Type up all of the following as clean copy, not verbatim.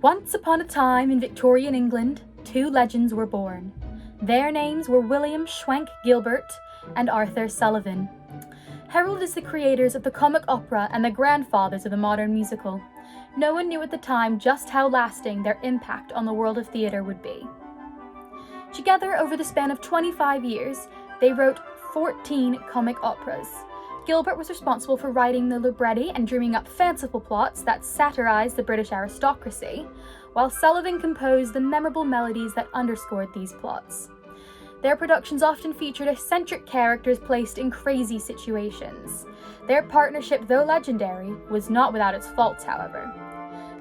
Once upon a time in Victorian England, two legends were born. Their names were William Schwenk Gilbert and Arthur Sullivan. Heralded as the creators of the comic opera and the grandfathers of the modern musical, no one knew at the time just how lasting their impact on the world of theatre would be. Together, over the span of 25 years, they wrote 14 comic operas. Gilbert was responsible for writing the libretti and dreaming up fanciful plots that satirized the British aristocracy, while Sullivan composed the memorable melodies that underscored these plots. Their productions often featured eccentric characters placed in crazy situations. Their partnership, though legendary, was not without its faults, however.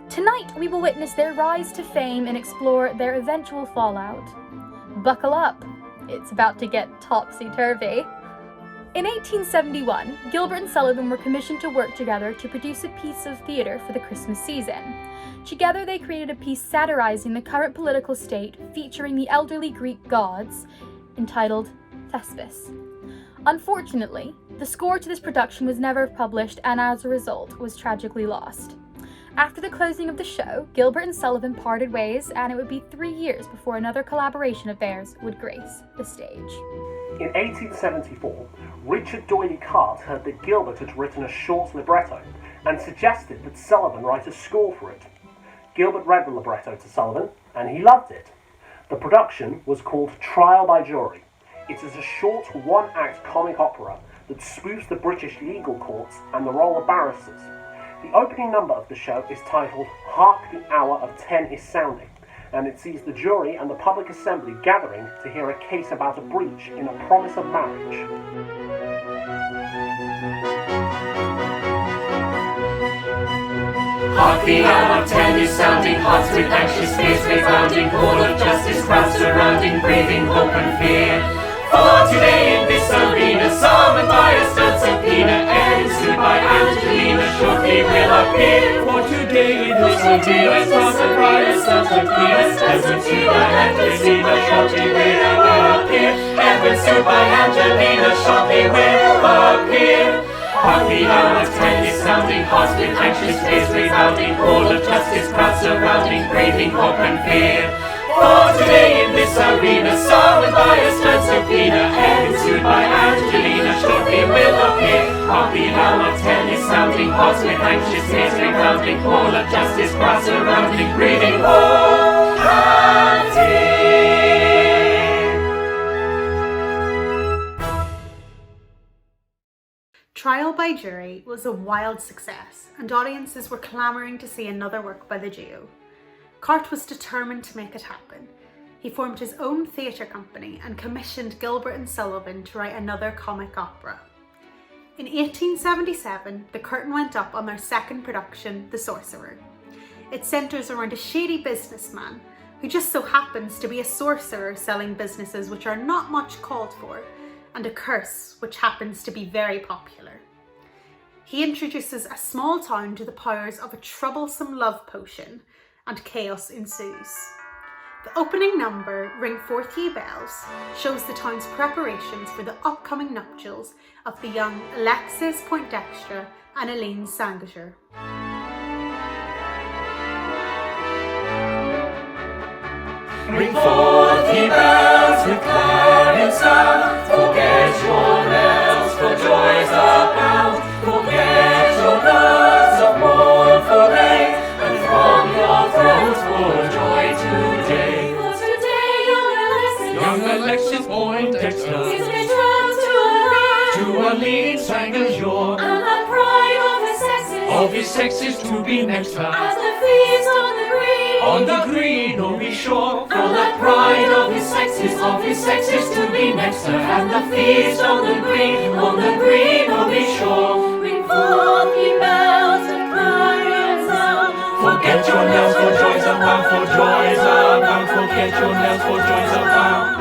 Tonight, we will witness their rise to fame and explore their eventual fallout. Buckle up, it's about to get topsy-turvy. In 1871, Gilbert and Sullivan were commissioned to work together to produce a piece of theatre for the Christmas season. Together they created a piece satirizing the current political state featuring the elderly Greek gods, entitled Thespis. Unfortunately, the score to this production was never published and as a result was tragically lost. After the closing of the show, Gilbert and Sullivan parted ways, and it would be 3 years before another collaboration of theirs would grace the stage. In 1874, Richard Doyley Cart heard that Gilbert had written a short libretto and suggested that Sullivan write a score for it. Gilbert read the libretto to Sullivan, and he loved it. The production was called Trial by Jury. It is a short one-act comic opera that spoofs the British legal courts and the role of barristers. The opening number of the show is titled Hark the Hour of 10 is Sounding, and it sees the jury and the public assembly gathering to hear a case about a breach in a promise of marriage. Hark the hour of 10 is sounding, hearts with anxious fears rebounding, all of justice crowds surrounding, breathing hope and fear. For today in this arena, summoned by a stern subpoena, and sued by Angelina, shortly will appear. For today in this arena, summoned by a stern subpoena, and sued by Angelina, shortly will appear. And when sued by Angelina, shortly will appear. Hark the hour of 10 is sounding, hearts with anxious fears rebounding, all of justice crowds surrounding, braving hope and fear. For today in this arena, summoned by a stern subpoena, and sued by Angelina, shortly will appear. Hark the hour of 10 is sounding, hearts with anxious fears rebounding, all of justice crowds surrounding, breathing hope and fear. Trial by Jury was a wild success, and audiences were clamouring to see another work by the duo. Cart was determined to make it happen. He formed his own theatre company and commissioned Gilbert and Sullivan to write another comic opera. In 1877, the curtain went up on their second production, The Sorcerer. It centres around a shady businessman who just so happens to be a sorcerer selling businesses which are not much called for, and a curse which happens to be very popular. He introduces a small town to the powers of a troublesome love potion, and chaos ensues. The opening number, Ring Forth Ye Bells, shows the town's preparations for the upcoming nuptials of the young Alexis Poindexter and Elaine Sangager. Ring forth ye bells with clarion sound, forget your knells, for joys abound. Forget your nerves of mournful day, and from your throats pour joy today. For today young Alexis Poindexter is betrothed to Elaine Sangager, and the pride of his sexes to be next her at the feast on the green, oh be sure. For the pride of his sexes to be next her, and the feast on the green, oh be sure. Ring forth ye bells of clarion sound, forget your knells, for joys abound, for joys abound, forget your knells, for joys abound.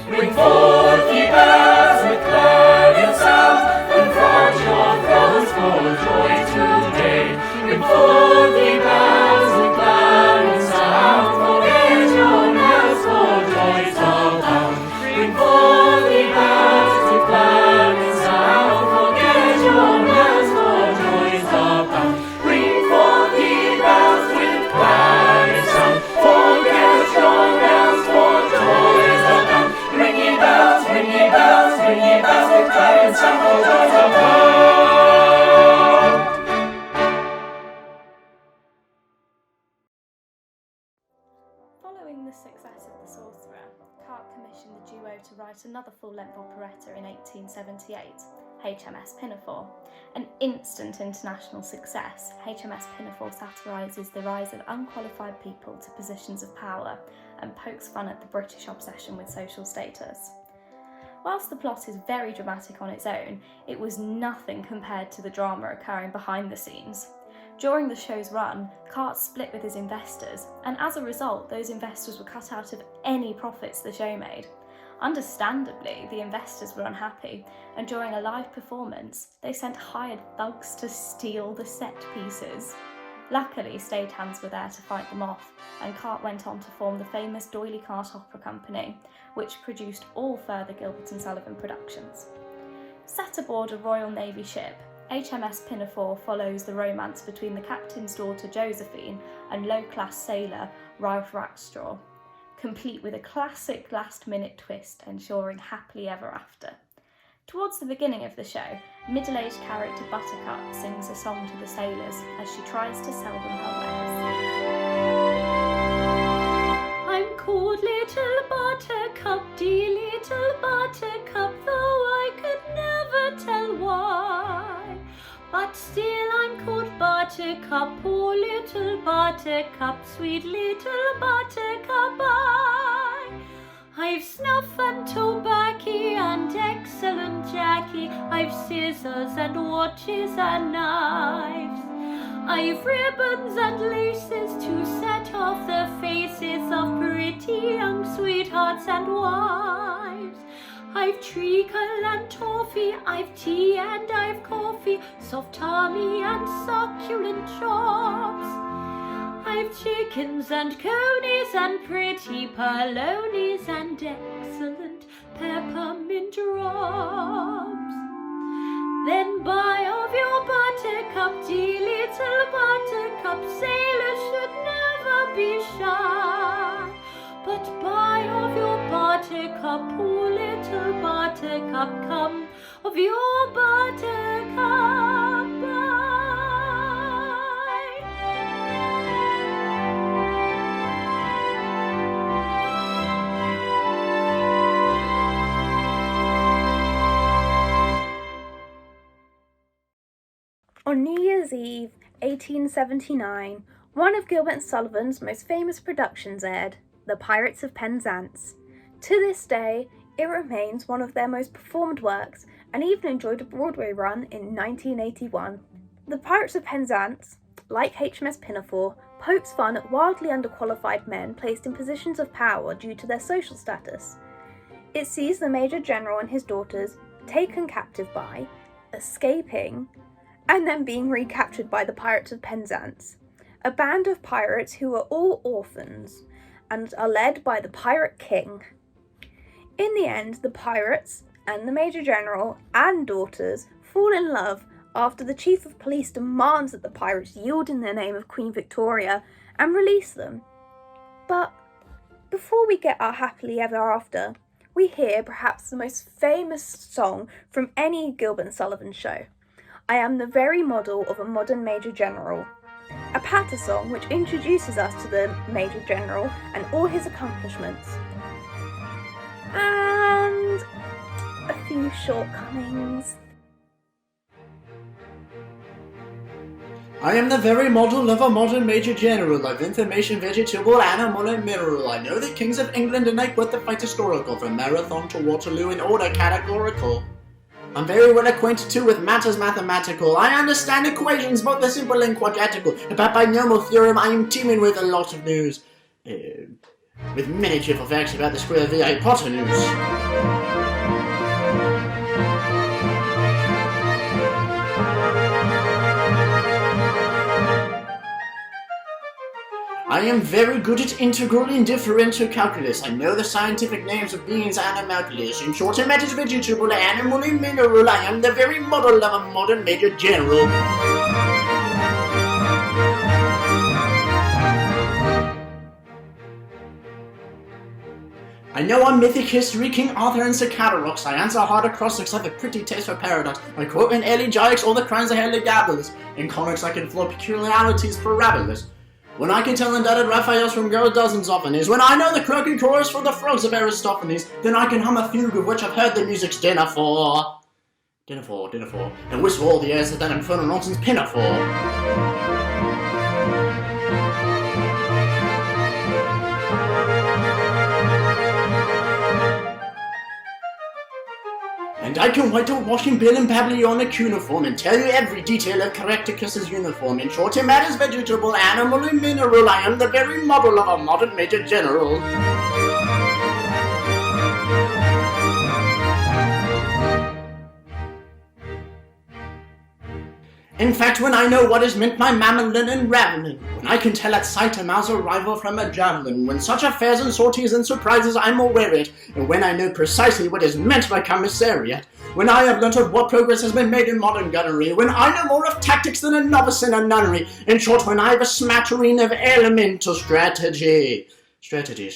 Ring forth ye bells with clarion sound, and from your throats pour joy today. Ring forth ye bells with clarion sound, forget your knells, for joys abound. Ring forth ye bells with clarion sound, forget your knells, for joys abound. Ring forth ye bells with clarion the success of The Sorcerer, Carte commissioned the duo to write another full-length operetta in 1878, HMS Pinafore. An instant international success, HMS Pinafore satirises the rise of unqualified people to positions of power and pokes fun at the British obsession with social status. Whilst the plot is very dramatic on its own, it was nothing compared to the drama occurring behind the scenes. During the show's run, Carte split with his investors, and as a result, those investors were cut out of any profits the show made. Understandably, the investors were unhappy, and during a live performance, they sent hired thugs to steal the set pieces. Luckily, stagehands were there to fight them off, and Carte went on to form the famous D'Oyly Carte Opera Company, which produced all further Gilbert and Sullivan productions. Set aboard a Royal Navy ship, HMS Pinafore follows the romance between the captain's daughter Josephine and low-class sailor Ralph Rackstraw, complete with a classic last-minute twist ensuring happily ever after. Towards the beginning of the show, middle-aged character Buttercup sings a song to the sailors as she tries to sell them her wares. I'm called Little Buttercup, dear Little Buttercup, though I could never tell why. But still I'm called Buttercup, poor little Buttercup, sweet little Buttercup I've snuff and tobacco and excellent Jackie, I've scissors and watches and knives. I've ribbons and laces to set off the faces of pretty young sweethearts and wives. I've treacle and toffee, I've tea and I've coffee, soft tummy and succulent chops. I've chickens and conies and pretty polonies and excellent peppermint drops. Then buy of your Buttercup, dear little Buttercup, sailors should never be shy. But buy of your Buttercup, poor little Buttercup, come of your Buttercup buy. On New Year's Eve, 1879, one of Gilbert and Sullivan's most famous productions aired, The Pirates of Penzance. To this day, it remains one of their most performed works and even enjoyed a Broadway run in 1981. The Pirates of Penzance, like HMS Pinafore, pokes fun at wildly underqualified men placed in positions of power due to their social status. It sees the Major General and his daughters taken captive by, escaping, and then being recaptured by the Pirates of Penzance, a band of pirates who are all orphans and are led by the Pirate King. In the end, the pirates and the Major General and daughters fall in love after the Chief of Police demands that the pirates yield in the name of Queen Victoria and release them. But before we get our happily ever after, we hear perhaps the most famous song from any Gilbert and Sullivan show. I am the very model of a modern Major General. A patter song which introduces us to the Major General and all his accomplishments. And a few shortcomings. I am the very model of a modern Major General of information, vegetable, animal, and mineral. I know the kings of England and I put the fight historical from Marathon to Waterloo in order categorical. I'm very well acquainted too with matters mathematical. I understand equations, both the simple and quadratical. About binomial theorem, I am teeming with a lot of news. With many cheerful facts about the square of the hypotenuse. I am very good at integral and differential calculus. I know the scientific names of beings and animalculus. In short, in matters vegetable, animal, and mineral, I am the very model of a modern Major General. I know on mythic history, King Arthur and Sir Caradox. I answer hard acrostics, I have a pretty taste for paradox. I quote in elegiacs all the crimes I had legabalus. In comics I can flow peculiarities parabolas. When I can tell indebted Raphaels from girl dozens oftenest, when I know the croaking chorus for the frogs of Aristophanes, then I can hum a fugue of which I've heard the music's dinner for, and whistle all the airs of that infernal nonsense Pinafore. And I can whitewash and bill and Babylonic cuneiform and tell you every detail of Caractacus's uniform. In short, in matters vegetable, animal, and mineral, I am the very model of a modern Major General. In fact, when I know what is meant by mammalian and ravening, when I can tell at sight a mouse arrival from a javelin, when such affairs and sorties and surprises I'm aware it, and when I know precisely what is meant by commissariat, when I have learnt of what progress has been made in modern gunnery, when I know more of tactics than a novice in a nunnery, in short, when I have a smattering of elemental strategy. Strategy.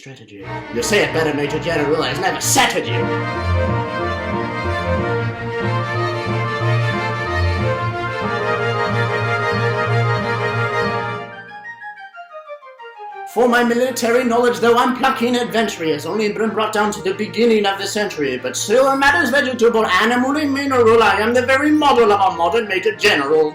You say it better, Major General, I've never sat at you. For my military knowledge, though I'm plucky and adventurous, only been brought down to the beginning of the century, but still in matters vegetable, animal, and mineral, I am the very model of a modern Major General.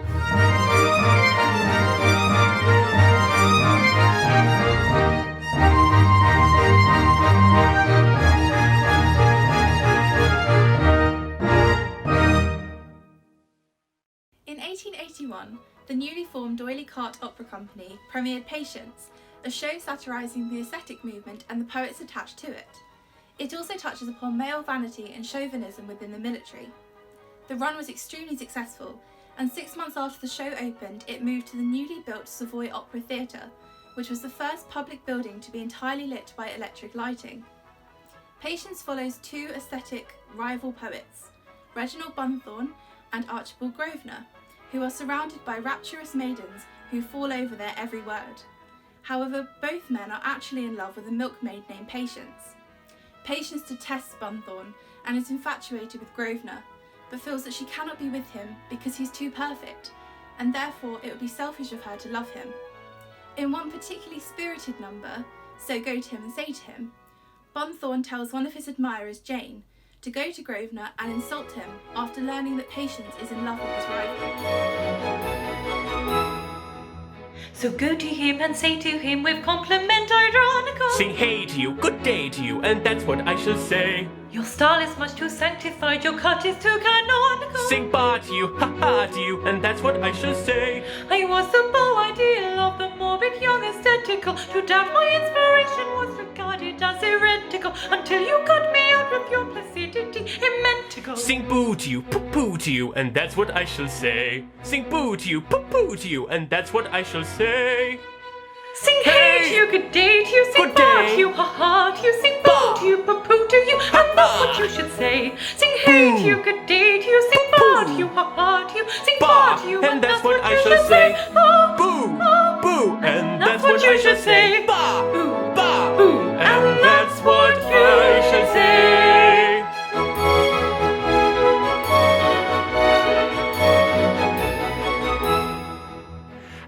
In 1881, the newly formed D'Oyly Carte Opera Company premiered Patience, a show satirising the aesthetic movement and the poets attached to it. It also touches upon male vanity and chauvinism within the military. The run was extremely successful, and 6 months after the show opened, it moved to the newly built Savoy Opera Theatre, which was the first public building to be entirely lit by electric lighting. Patience follows two aesthetic rival poets, Reginald Bunthorne and Archibald Grosvenor, who are surrounded by rapturous maidens who fall over their every word. However, both men are actually in love with a milkmaid named Patience. Patience detests Bunthorne and is infatuated with Grosvenor, but feels that she cannot be with him because he's too perfect, and therefore it would be selfish of her to love him. In one particularly spirited number, So Go to Him and Say to Him, Bunthorne tells one of his admirers, Jane, to go to Grosvenor and insult him after learning that Patience is in love with his rival. So go to him and say to him with compliment ironical, Sing hey to you, good day to you, and that's what I shall say. your style is much too sanctified, your cut is too canonical. Sing ba to you, ha ha to you, and that's what I shall say. I was the beau ideal of the morbid young aesthetical. To doubt my inspiration was regarded as heretical, until you cut me out with your placidity immentical. Sing boo to you, poo poo to you, and that's what I shall say. Sing boo to you, poo poo to you, and that's what I shall say. Sing hey to you, good day to you, sing Good ba day. to you, ha ha to you, sing Ba. boo to you, poo poo to you, and that's what you should say. Sing hey to you, good day to you, sing ba to you, ha ha to you, sing ba to you, and that's what I shall say. Boo, boo, and that's what I shall say. Ba, Boo, ba, boo, and that's what I shall say.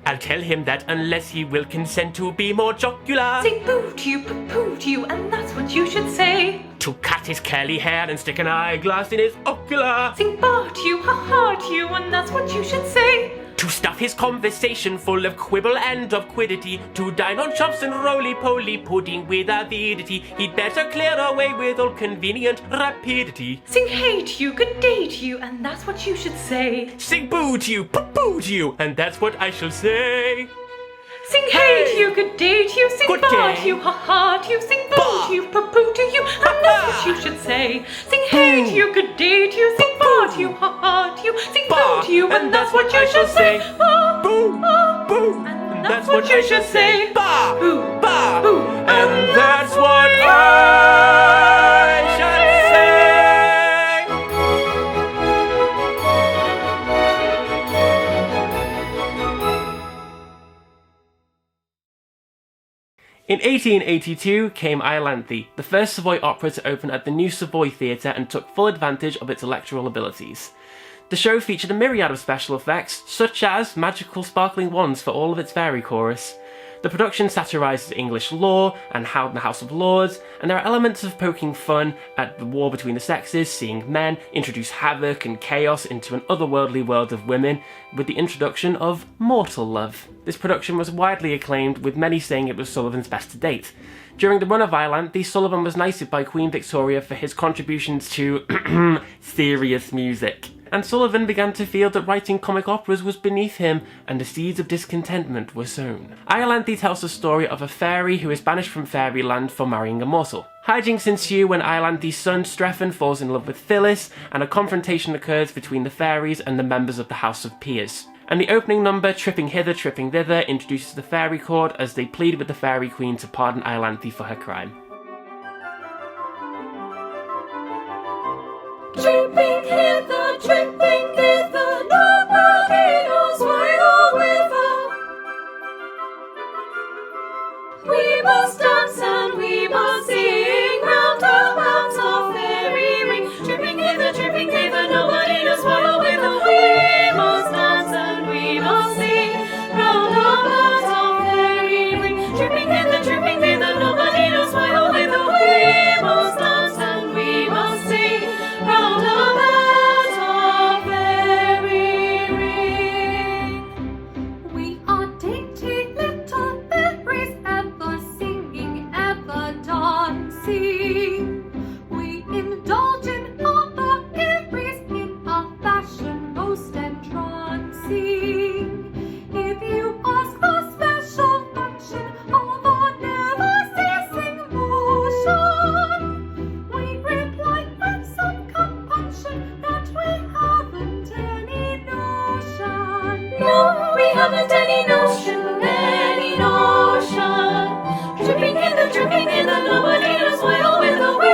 I'll tell him that unless he will consent to be more jocular, sing boo to you, poo poo to you, and that's what you should say. to cut his curly hair and stick an eyeglass in his ocular, Sing ba to you, ha ha to you, and that's what you should say. to stuff his conversation full of quibble and of quiddity, to dine on chops and roly-poly pudding with avidity, he'd better clear away with all convenient rapidity. Sing hey to you, good day to you, and that's what you should say. Sing boo to you, poo poo to you, and that's what I shall say. Sing hey to you, good day to you, sing Good ba day. to you, ha ha to you, sing boo Ba. to you, poo poo to you, and that's what you should say. Sing hey to you, good day to you, sing ba to you, ha ha to you, sing boo to you, and that's what you should say. Ba, Boo, ba, boo, and that's what you should say. Ba, Boo, ba, boo, and that's what I shall say. In 1882 came Illyanthi, the first Savoy opera to open at the new Savoy Theatre and took full advantage of its electoral abilities. The show featured a myriad of special effects, such as magical sparkling wands for all of its fairy chorus. The production satirises English law and how the House of Lords, and there are elements of poking fun at the war between the sexes, seeing men introduce havoc and chaos into an otherworldly world of women, with the introduction of mortal love. This production was widely acclaimed, with many saying it was Sullivan's best to date. During the run of Illyanthi, Sullivan was knighted by Queen Victoria for his contributions to serious music. And Sullivan began to feel that writing comic operas was beneath him, and the seeds of discontentment were sown. Illyanthi tells the story of a fairy who is banished from fairyland for marrying a mortal. Hijinks ensue when Illanthi's son Strephon falls in love with Phyllis, and a confrontation occurs between the fairies and the members of the House of Peers. And the opening number, Tripping Hither, Tripping Thither, introduces the fairy court as they plead with the fairy queen to pardon Illyanthi for her crime. Tripping hither, tripping thither, nobody knows why or whither. We must dance and we must sing round about our fairy ring. Tripping hither, nobody knows why or whither. We must dance and we must sing round about our fairy ring. Tripping hither, nobody knows why or whither. We must dance and we must sing round about our fairy ring. We are dainty little fairies, ever singing, ever dancing. We indulge in our fairies in a fashion most entrancing. If you ask for special function of our never-ceasing motion, we reply with some compunction that we haven't any notion. No, we haven't any notion, any notion. Tripping hither, nobody knows why or whither. We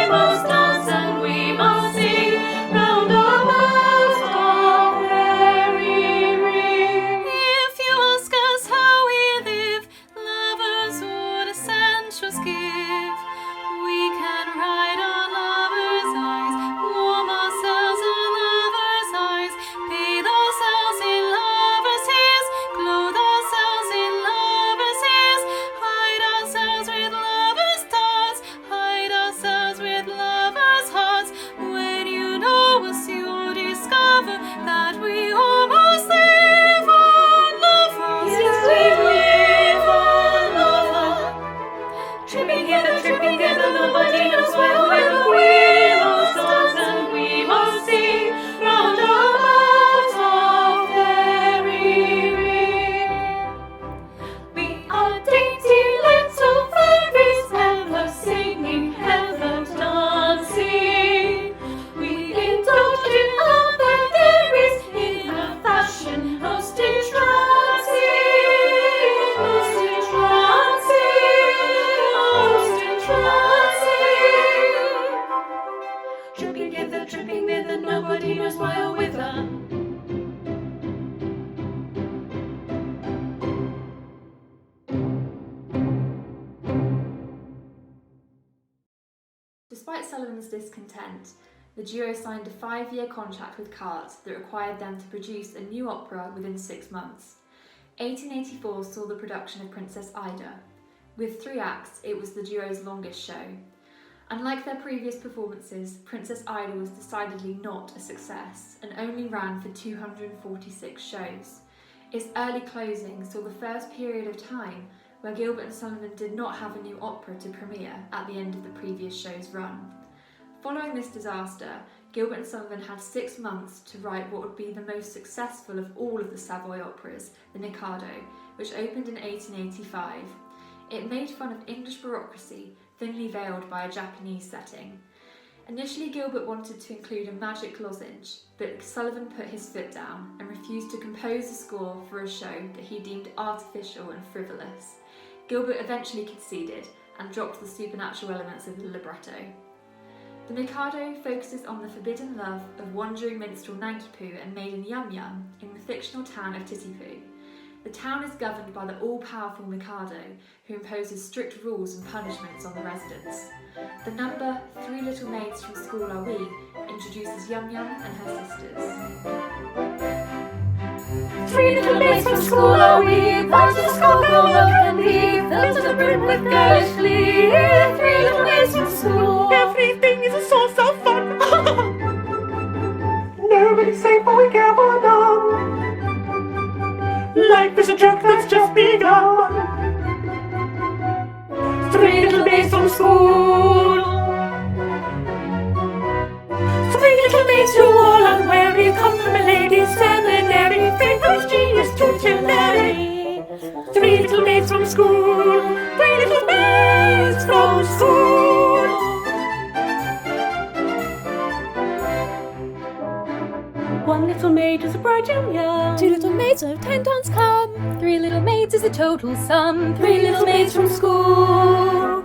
must dance and we must sing round about our fairy ring. If you ask us how we live, lovers what essentials give. We can ride our lovers' eyes, warm ourselves in lovers' eyes, bathe ourselves in lovers' tears, clothe ourselves in lovers' ears, hide ourselves with lovers' thoughts, hide ourselves with lovers' hearts. When you know us, you'll discover that we almost live on lovers. Yes, we live on lovers. Tripping hither, nobody knows why or whither. We must dance and we must sing round about our fairy ring. We are dainty little fairies, ever singing, ever dancing. We indulge in our fairies in a fashion most entrancing, most entrancing, most entrancing. Tripping hither, nobody knows why or whither. Despite Sullivan's discontent, the duo signed a 5-year contract with Cart that required them to produce a new opera within 6 months. 1884 saw the production of Princess Ida. With 3 acts, it was the duo's longest show. Unlike their previous performances, Princess Ida was decidedly not a success and only ran for 246 shows. Its early closing saw the first period of time where Gilbert and Sullivan did not have a new opera to premiere at the end of the previous show's run. Following this disaster, Gilbert and Sullivan had 6 months to write what would be the most successful of all of the Savoy operas, The Mikado, which opened in 1885. It made fun of English bureaucracy, thinly veiled by a Japanese setting. Initially, Gilbert wanted to include a magic lozenge, but Sullivan put his foot down and refused to compose a score for a show that he deemed artificial and frivolous. Gilbert eventually conceded and dropped the supernatural elements of the libretto. The Mikado focuses on the forbidden love of wandering minstrel Nankipu and maiden Yum Yum in the fictional town of Titipu. The town is governed by the all-powerful Mikado, who imposes strict rules and punishments on the residents. The number 3 Little Maids from School Are We introduces Yum Yum and her sisters. 3 little maids from school are we, boys to school go look and filled to the brim with girlish glee. Three little maids from school. Everything is a source of fun. Nobody's safe, but we care for none. Life is a joke that's just begun. Three little maids from school. Three little maids who all unwary come from a lady's seminary. Faithful's genius tutelary. Three little maids from school. Three little maids from school. One little maid is a bright and young. Two little maids of 10 tons come. Three little maids is a total sum. Three little maids from school.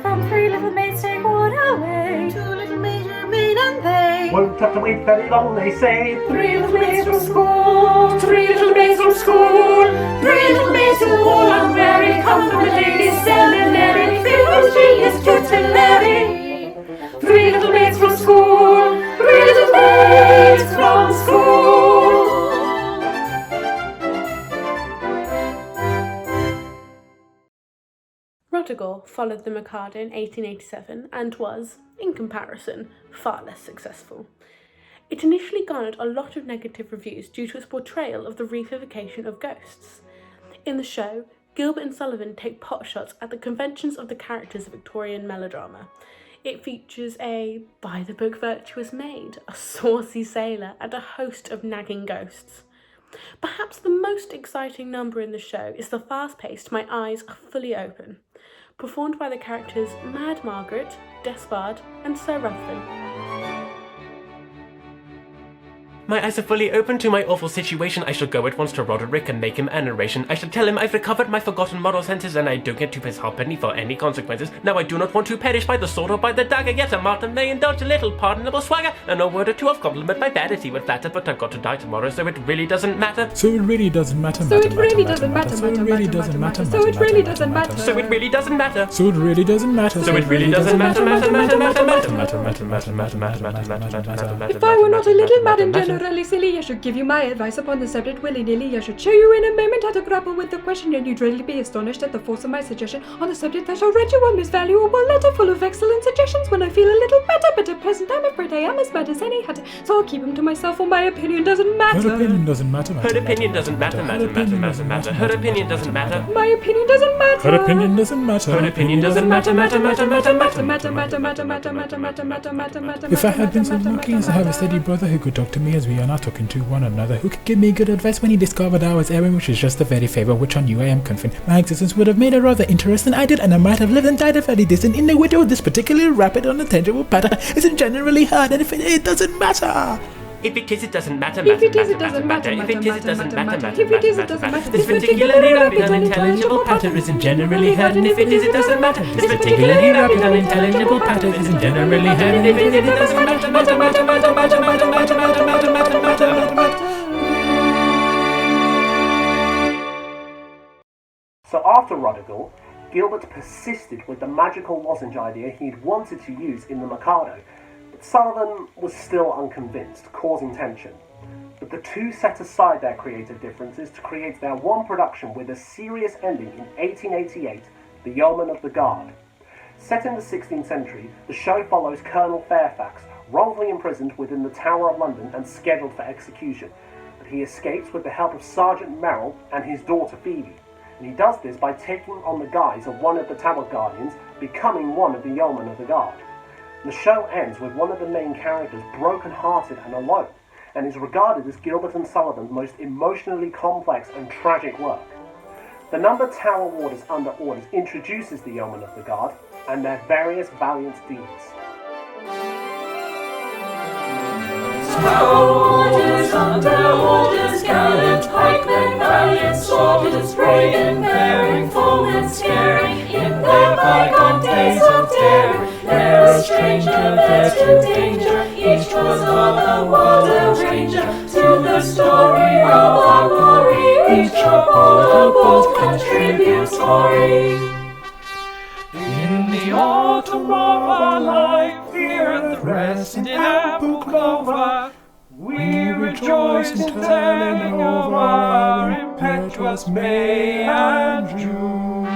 From three little maids take one away. Two little maids remain and they Won't have to wait very long, they say. Three little maids from school. Three little maids from school. Three little maids who all unwary come from a lady's seminary. Faithful's genius tutelary. Three little maids from school. Three little maids from school. Radigal followed the Mikado in 1887 and was, in comparison, far less successful. It initially garnered a lot of negative reviews due to its portrayal of the reification of ghosts. In the show, Gilbert and Sullivan take potshots at the conventions of the characters of Victorian melodrama. It features a by-the-book virtuous maid, a saucy sailor, and a host of nagging ghosts. Perhaps the most exciting number in the show is the fast-paced My Eyes Are Fully Open, performed by the characters Mad Margaret, Despard, and Sir Ruthven. My eyes are fully open to my awful situation. I shall go at once to Roderick and make him a narration. I shall tell him I've recovered my forgotten moral senses and I don't get to piss halfpenny for any consequences. Now I do not want to perish by the sword or by the dagger, yet a martyr may indulge a little pardonable swagger, and a word or two of compliment my vanity would flatter, but I've got to die tomorrow, so it really doesn't matter. So it really doesn't matter. So it really doesn't matter. So it really doesn't matter. So it really doesn't matter. So it really doesn't matter. So it really doesn't matter. So it really doesn't matter. If I were not a little mad and generally silly, I should give you my advice upon the subject willy-nilly. I should show you in a moment how to grapple with the question, and you'd really be astonished at the force of my suggestion on the subject. I shall write you a most valuable letter full of excellent suggestions when I feel a little better, but at present I'm afraid I am as bad as any hatter, so I'll keep them to myself, for my opinion doesn't matter. Her opinion doesn't matter. Her opinion doesn't matter. Her opinion doesn't matter. My opinion doesn't matter. Her opinion doesn't matter. Her opinion doesn't matter. If I had been so lucky as to have a steady brother who could talk to me as we are now talking to one another, who could give me good advice when he discovered I was erring, which is just the very favour which on you I am conferring, my existence would have made a rather interesting I did, and I might have lived and died a fairly distant in the widow. This particularly rapid on a tangible pattern isn't generally hard, and if it doesn't matter. If it is, it doesn't matter. If it is, it doesn't matter. If it is, it doesn't matter. If it is, it doesn't matter. This particularly rapid, unintelligible pattern isn't generally heard, and if it is, it doesn't matter. This particularly rapid, unintelligible pattern isn't generally heard, and if it is, it doesn't matter. So after Radigal, Gilbert persisted with the magical lozenge idea he'd wanted to use in the Mikado, but Sullivan was still unconvinced, causing tension. But the two set aside their creative differences to create their one production with a serious ending in 1888, The Yeoman of the Guard. Set in the 16th century, the show follows Colonel Fairfax, wrongfully imprisoned within the Tower of London and scheduled for execution, but he escapes with the help of Sergeant Merrill and his daughter Phoebe. And he does this by taking on the guise of one of the Tower Guardians, becoming one of the Yeomen of the Guard. The show ends with one of the main characters broken-hearted and alone, and is regarded as Gilbert and Sullivan's most emotionally complex and tragic work. The number Tower Warders Under Orders introduces the Yeomen of the Guard and their various valiant deeds. Tower Warders under orders, gallant pikemen, valiant soldiers, brave and bearing, foemen scaring, in their bygone days of daring. Ne'er a stranger there to danger, each was of the world a ranger. To the story of our glory, each a bold contributory. In the autumn of our life, the earth rests in ample clover. We rejoice in telling over our impetuous May and June.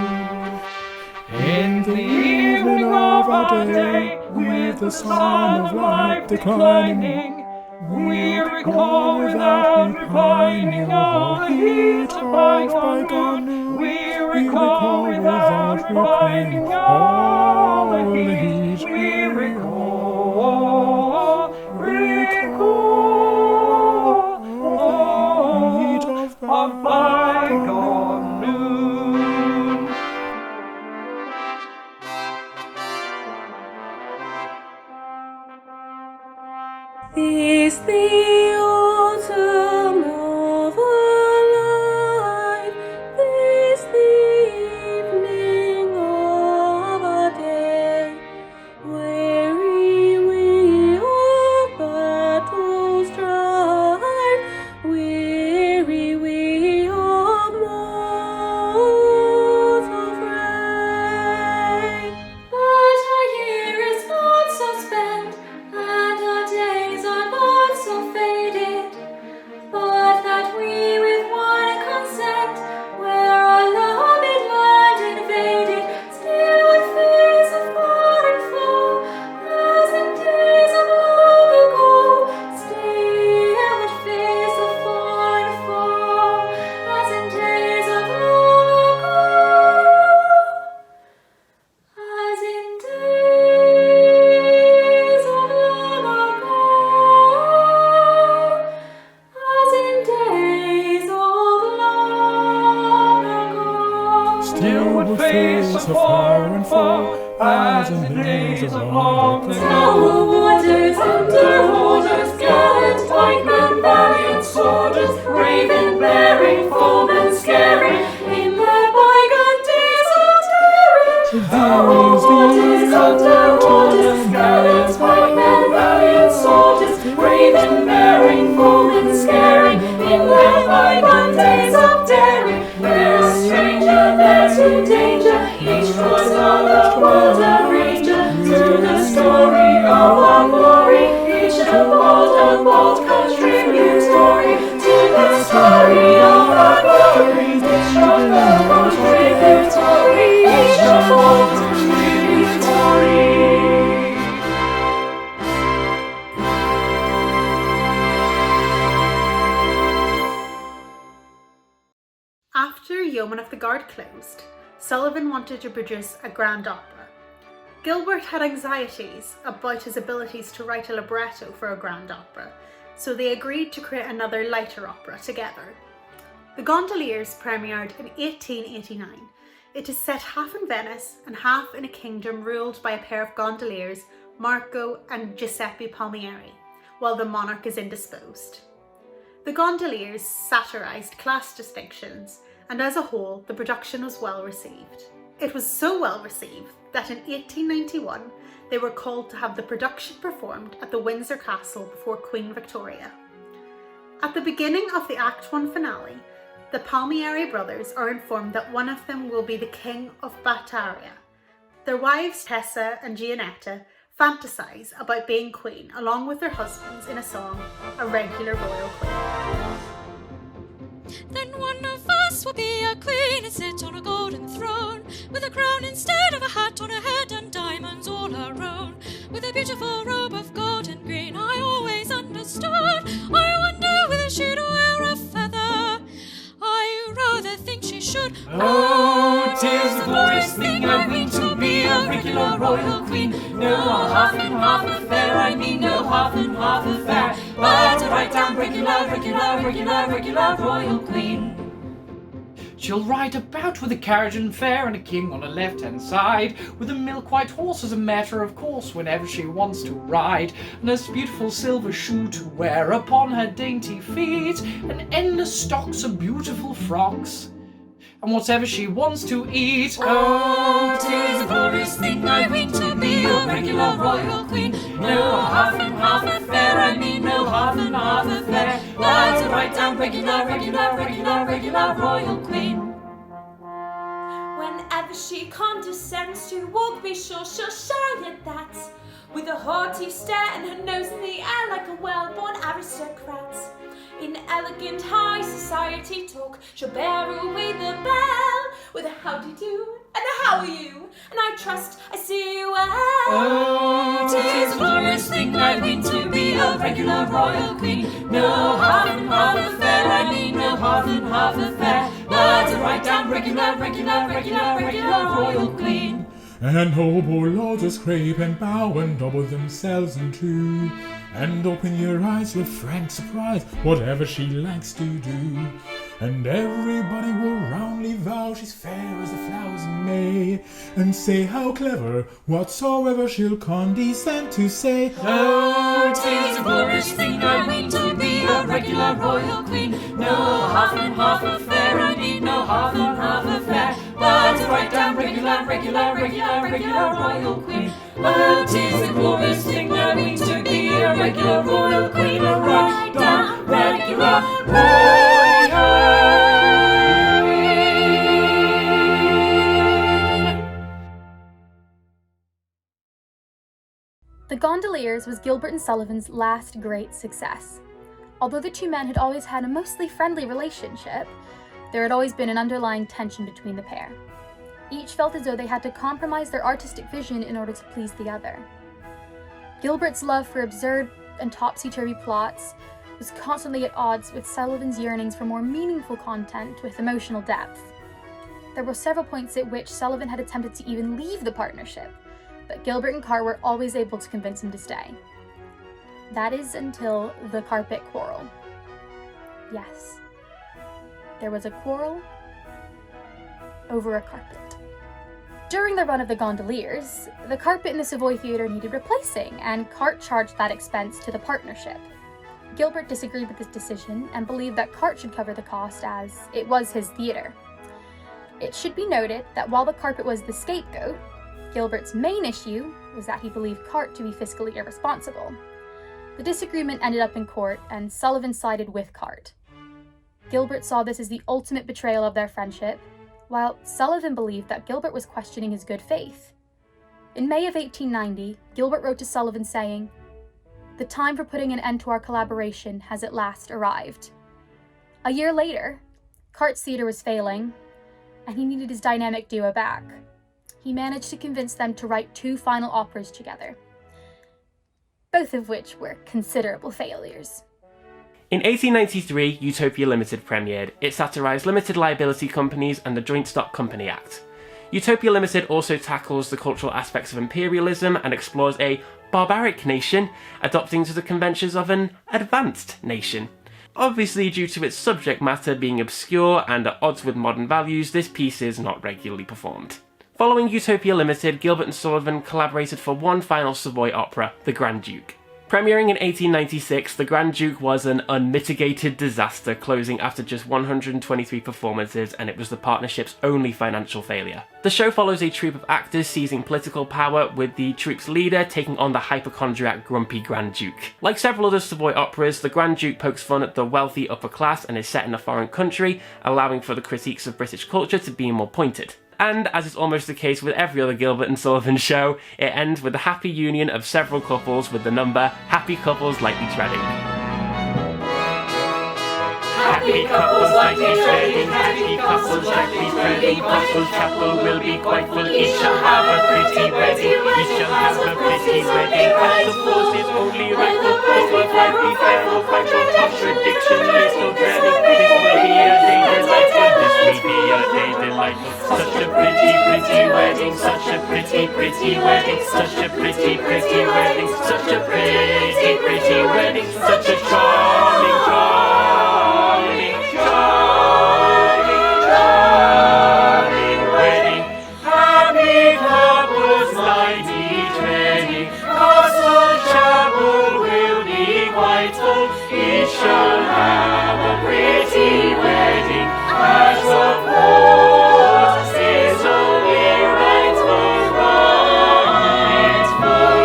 In the evening of our day, with the sun of light declining, we recall without repining all the heat of bygone. We recall without repining all the heat. We recall all the heat of bygone noon. Is the autumn of our life, this the evening of our day, weary we of battle strife, weary we of mortal fray. But our year is not so spent, and our days are not so faded, but that we with one consent, where our loved land invaded, still would face afar and far, as in days of long ago. Still would face afar and far, as in days of long ago. As in days of long ago, as in days of long ago. Still would face afar and far, as in days of long ago. Tower waters, underholders, gallant pikemen, valiant soldiers, brave and bearing, foemen scaring, in their bygone days of daring. Tower waters, underholders, gallant pikemen, valiant soldiers, brave and bearing, foemen scaring, in their bygone days of daring. There's a stranger, there's no danger, each cross on the world a ranger, to the story of our glory, each a bold contributory, to the story of our glory, each a bold contributory, each a bold contributory. After Yeoman of the Guard closed, Sullivan wanted to produce a grand opera. Gilbert had anxieties about his abilities to write a libretto for a grand opera, so they agreed to create another lighter opera together. The Gondoliers premiered in 1889. It is set half in Venice and half in a kingdom ruled by a pair of gondoliers, Marco and Giuseppe Palmieri, while the monarch is indisposed. The gondoliers satirised class distinctions, and as a whole, the production was well received. It was so well received that in 1891, they were called to have the production performed at the Windsor Castle before Queen Victoria. At the beginning of the Act 1 finale, the Palmieri brothers are informed that one of them will be the King of Battaria. Their wives Tessa and Gianetta fantasize about being queen along with their husbands in a song, A Regular Royal Queen. Then one of us will be a queen and sit on a golden throne, with a crown instead of a hat on her head and diamonds all her own, with a beautiful robe of gold and green. I always understood, I wonder whether she'd wear a feather. I rather think she should. Oh, 'tis a glorious thing, I mean, to be a regular royal queen. No half and half affair, I mean no half and half affair, but a right down regular royal queen. She'll ride about with a carriage and fair and a king on her left-hand side, with a milk-white horse as a matter of course whenever she wants to ride, and a beautiful silver shoe to wear upon her dainty feet, and endless stocks of beautiful frocks, and whatever she wants to eat. Oh, 'tis a glorious thing, I mean, to be a regular royal queen. No half and half affair, I mean no half and half affair, but a right down regular royal queen. Whenever whenever she condescends to walk, be sure she'll shy at that. With a haughty stare and her nose in the air like a well-born aristocrat. In elegant high society talk, she'll bear away the bell with a howdy-do and a how are you, and I trust I see you well. Oh, 'tis a glorious thing, I ween, to be a regular royal queen. No half and half affair, I mean no half and half affair, but a right down regular royal queen. And noble lords will scrape and bow and double themselves in two, and open your eyes with frank surprise, whatever she likes to do. And everybody will roundly vow she's fair as the flowers in May, and say how clever, whatsoever she'll condescend to say. Oh, 'tis a glorious thing, I mean, to be a regular royal queen. No half and half affair, I mean no half and half affair, but a right down regular royal queen. Oh, 'tis a glorious thing, I mean, to be a regular royal queen, a right down regular royal. The Gondoliers was Gilbert and Sullivan's last great success. Although the two men had always had a mostly friendly relationship, there had always been an underlying tension between the pair. Each felt as though they had to compromise their artistic vision in order to please the other. Gilbert's love for absurd and topsy-turvy plots was constantly at odds with Sullivan's yearnings for more meaningful content with emotional depth. There were several points at which Sullivan had attempted to even leave the partnership, but Gilbert and Cart were always able to convince him to stay. That is until the carpet quarrel. Yes, there was a quarrel over a carpet. During the run of the Gondoliers, the carpet in the Savoy Theatre needed replacing, and Cart charged that expense to the partnership. Gilbert disagreed with this decision and believed that Cart should cover the cost as it was his theatre. It should be noted that while the carpet was the scapegoat, Gilbert's main issue was that he believed Cart to be fiscally irresponsible. The disagreement ended up in court, and Sullivan sided with Cart. Gilbert saw this as the ultimate betrayal of their friendship, while Sullivan believed that Gilbert was questioning his good faith. In May of 1890, Gilbert wrote to Sullivan saying, "The time for putting an end to our collaboration has at last arrived." A year later, Cart's theatre was failing, and he needed his dynamic duo back. He managed to convince them to write 2 final operas together, both of which were considerable failures. In 1893, Utopia Limited premiered. It satirised limited liability companies and the Joint Stock Company Act. Utopia Limited also tackles the cultural aspects of imperialism and explores a barbaric nation adopting to the conventions of an advanced nation. Obviously, due to its subject matter being obscure and at odds with modern values, this piece is not regularly performed. Following Utopia Limited, Gilbert and Sullivan collaborated for one final Savoy opera, The Grand Duke. Premiering in 1896, The Grand Duke was an unmitigated disaster, closing after just 123 performances, and it was the partnership's only financial failure. The show follows a troupe of actors seizing political power, with the troupe's leader taking on the hypochondriac grumpy Grand Duke. Like several other Savoy operas, The Grand Duke pokes fun at the wealthy upper class and is set in a foreign country, allowing for the critiques of British culture to be more pointed. And, as is almost the case with every other Gilbert and Sullivan show, it ends with the happy union of several couples with the number Happy Couples Lightly Treading. Happy couples lightly treading, happy couples lightly treading, Couples Chapel will be quite full, each shall have a pretty wedding, each shall have a pretty wedding, as the force is only right, the both will fight, be fair, will fight, no contradiction, little dreading, this will be a day delightful, this will be a day delightful, such a pretty wedding, such a pretty wedding, such a pretty wedding, such a pretty wedding, such a charming wedding. Happy couples lightly treading, Castle Chapel will be quite full, each shall have a pretty wedding, as of course is only right for one full.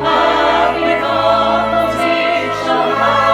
Happy couples each shall have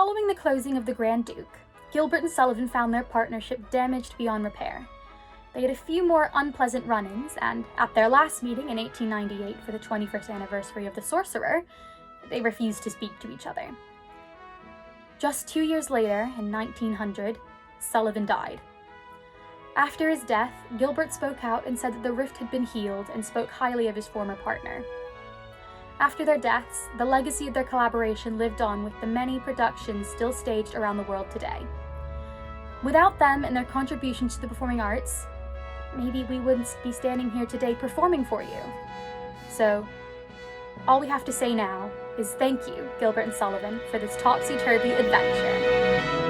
Following the closing of the Grand Duke, Gilbert and Sullivan found their partnership damaged beyond repair. They had a few more unpleasant run-ins, and at their last meeting in 1898 for the 21st anniversary of the Sorcerer, they refused to speak to each other. Just 2 years later, in 1900, Sullivan died. After his death, Gilbert spoke out and said that the rift had been healed and spoke highly of his former partner. After their deaths, the legacy of their collaboration lived on with the many productions still staged around the world today. Without them and their contributions to the performing arts, maybe we wouldn't be standing here today performing for you. So, all we have to say now is thank you, Gilbert and Sullivan, for this topsy-turvy adventure.